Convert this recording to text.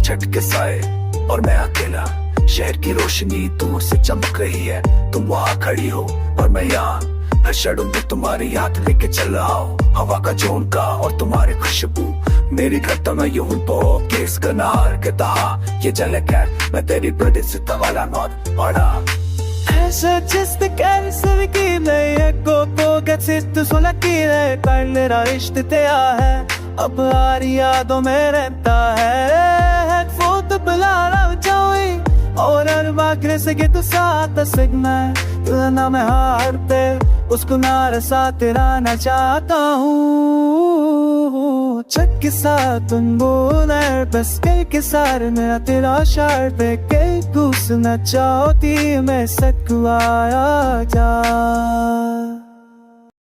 छठ के साए और मैं अकेला। शहर की रोशनी दूर से चमक रही है, तुम वहाँ खड़ी हो और मैं यहाँ। हर शैडो में तुम्हारी याद लेके चल रहा हूँ, हवा का झोंका और तुम्हारी खुशबू। मेरी घटना में यूं तो केस का नहार के तहा ये झलक है, मैं तेरी प्रदिष्ट वाला नॉट पड़ा। Just the cancer की नई को गसित सोला की रे कर मेरा रिश्ते तेरा है, अब हमारी यादों में रहता है। हेडफोन तो बुला रहा जाऊँ और हर बार से के तू साथ सिग्मा तेरा नाम है हार पे, उसको नारा सा तेरा ना चाहता हूँ। चक के साथ तुम बोले बस के सारे मेरा तेरा शार पे के घुसना चाहती मैं सकवाया जा।